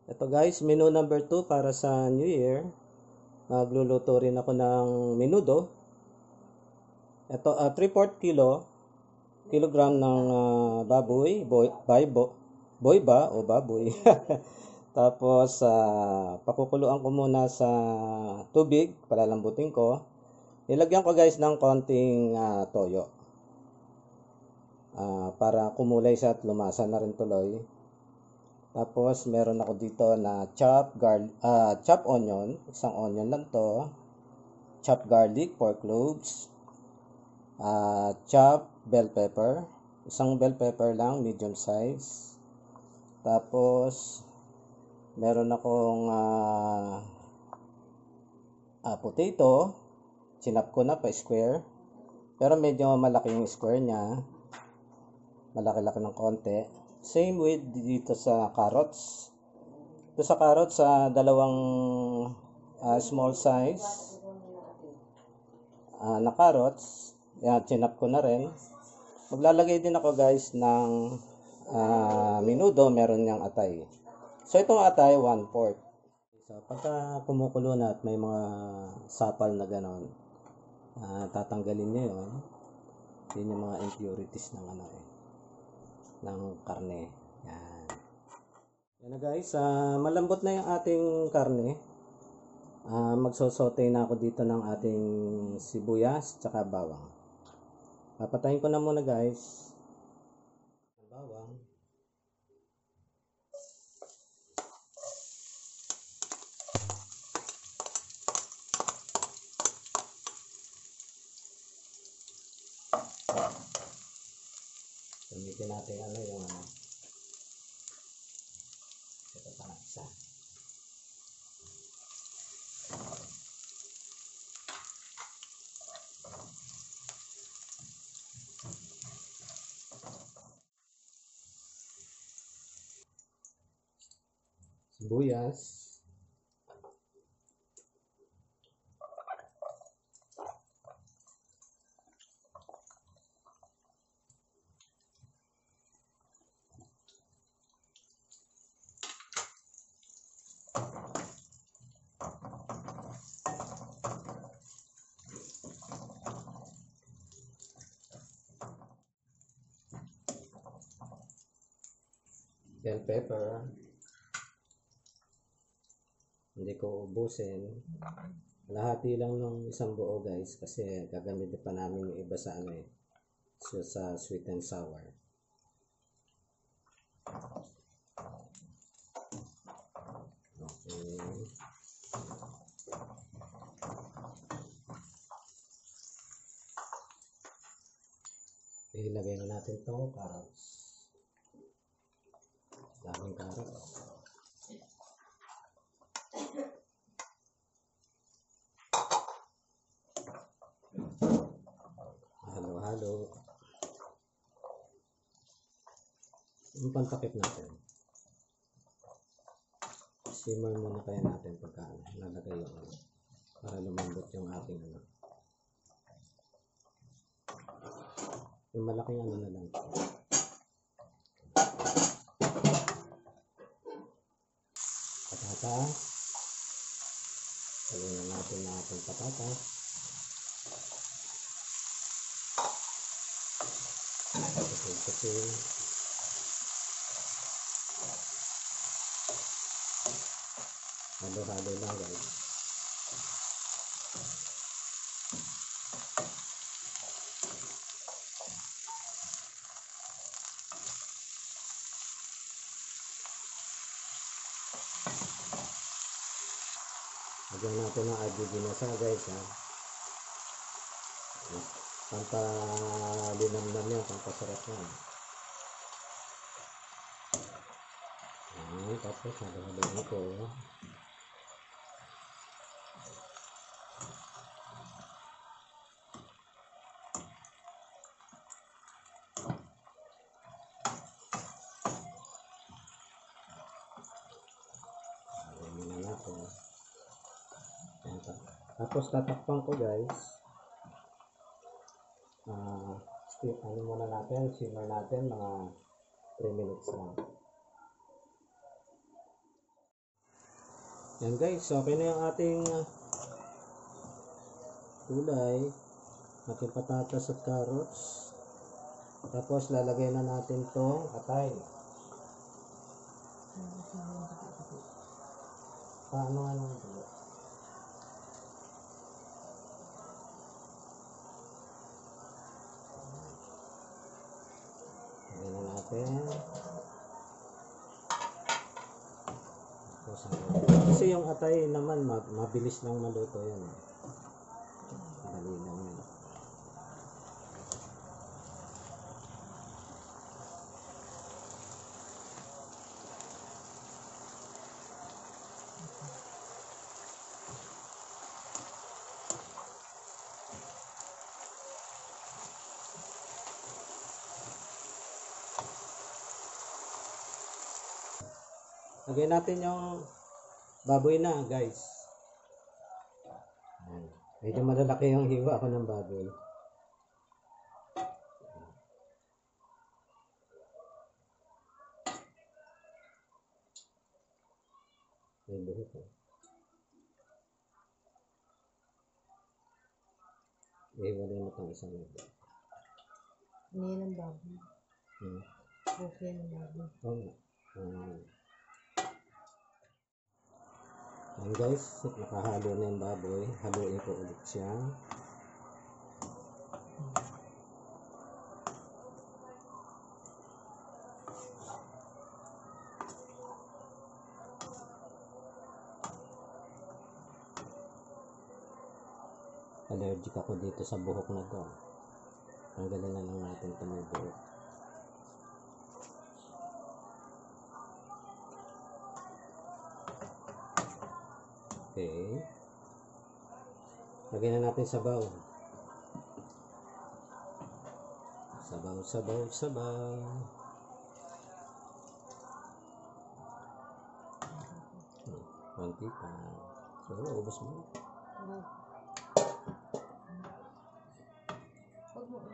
Ito guys, menu number 2 para sa New Year. Magluluto rin ako ng menudo. Ito, 3/4 kilogram ng baboy, boy ba o baboy. Tapos, pakukuluan ko muna sa tubig, palalambutin ko. Nilagyan ko guys ng konting toyo. Para kumulay siya at lumasa na rin tuloy. Tapos, meron ako dito na chop onion. Isang onion lang to. Chop garlic, 4 cloves. Chop bell pepper. Isang bell pepper lang, medium size. Tapos, meron akong potato. Chinap ko na pa square. Pero medyo malaki yung square niya. Malaki-laki ng konti. Same with dito sa carrots. Ito sa carrots, dalawang small size na carrots. Yan, chinap ko na rin. Maglalagay din ako guys ng menudo, meron niyang atay. So itong atay, 1/4. So pagka kumukulo na at may mga sapal na ganon, tatanggalin niyo yun. Yun yung mga impurities ng ng karne. Yan. Yan na guys, malambot na yung ating karne. Magsosote na ako dito ng ating sibuyas tsaka bawang. Papatayin ko na muna guys. Bawang. Gamitin natin yung ito pa na isa. Sibuyas. Bell pepper. Hindi ko ubusin. Lahati lang ng isang buo guys kasi gagamitin pa namin yung iba sa so, sa sweet and sour. Okay. Ilagay na natin itong carrots. Daming carrots. Halo-halo. Yung pantakip natin. Simmer muna kaya natin pagka nalagay yung para lumambot yung ating yung malaking na lang. Patatas. Lagyan na natin na ating patatas. Kapil-kapil. Halo-halo lang guys. Lagyan natin ng argiginosa guys pampalinamnam yan, pampasarap yan. Tapos halo-halo ko. Tapos tatakpan ko guys. Muna natin, simmer natin mga 3 minutes lang. Yan guys, okay na yung ating gulay, ating patatas at carrots. Tapos lalagay na natin tong atay. Paano ano ito? Lagyan na natin. Kasi yung atay naman mabilis lang maluto yan. Dali lang yan. Lagyan natin yung baboy na guys. Ayan. Medyo malalaki yung hiwa ko ng baboy. May buhok ko. Ihiwalay mo itong isang ito. Ano yan ang baboy? Okay ang baboy. Oo. Ayan guys, nakahalo na yung baboy. Haluin ko ulit siya. Allergic ako dito sa buhok na to. Tanggalin na lang natin ito may buhok. Okay. Lagyan na natin sabaw. Sabaw. Konti pa. So, ubos mo. Huwag mo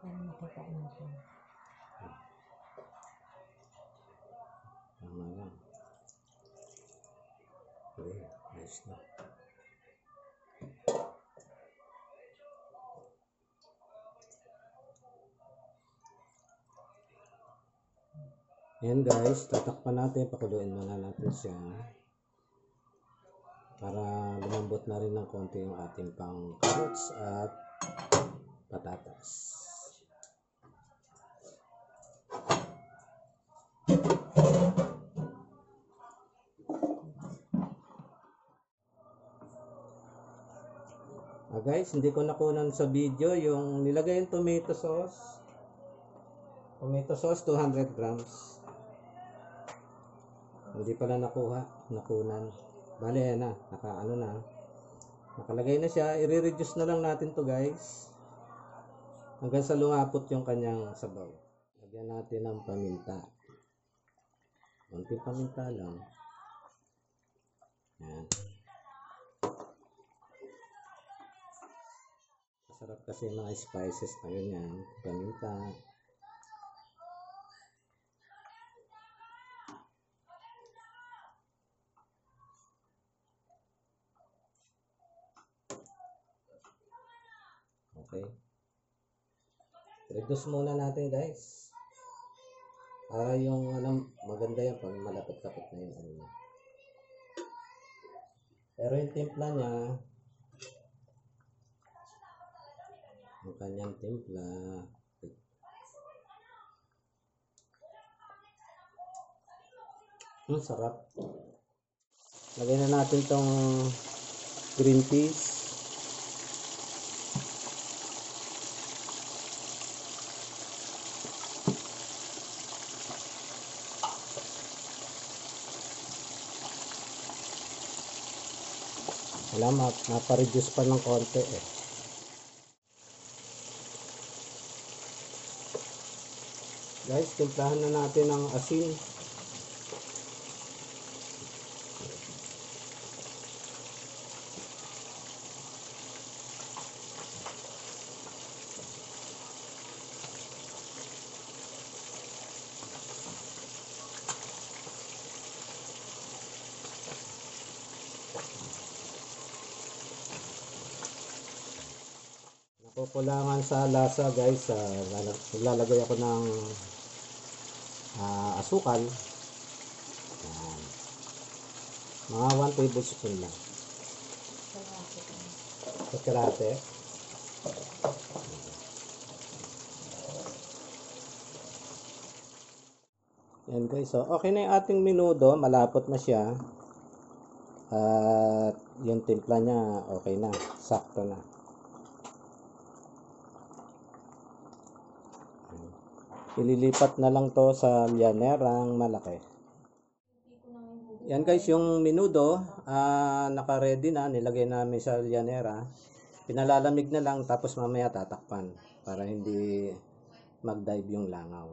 para makita natin. Tama lang. Okay, ayos na. Ayan guys, tatakpan natin, pakuluin muna natin siya para lumambot na rin ng konti yung ating pang carrots at patatas. Guys, hindi ko nakunan sa video yung nilagay yung tomato sauce. Tomato sauce 200 grams. Hindi pala nakunan. Bale yan na, nakalagay na siya. I-reduce na lang natin to guys. Hanggang sa lumapot yung kanyang sabaw. Lagyan natin ng paminta. Konting paminta lang. Yan. Masarap kasi mga spices na ganyan. Paminta. Okay. Reduce muna natin guys. Para yung maganda yan pag malapit-lapit na yung ano niya. Pero yung timpla niya, yung kanyang timpla, sarap. Lagyan na natin tong green peas. Wala, mapareduce pa ng konti eh. Guys, timplahan na natin ng asin. Kukulangan sa lasa guys, lalagay ako ng asukal. Yan. Mga 1 tablespoon lang. At kalahati. Yan guys, so okay na yung ating menudo, malapot na siya. At yung timpla niya okay na, sakto na. Ililipat na lang to sa lyanerang malaki. Yan guys, yung menudo, naka-ready na, nilagay namin sa lyanera. Pinalalamig na lang, tapos mamaya tatakpan para hindi mag-dive yung langaw.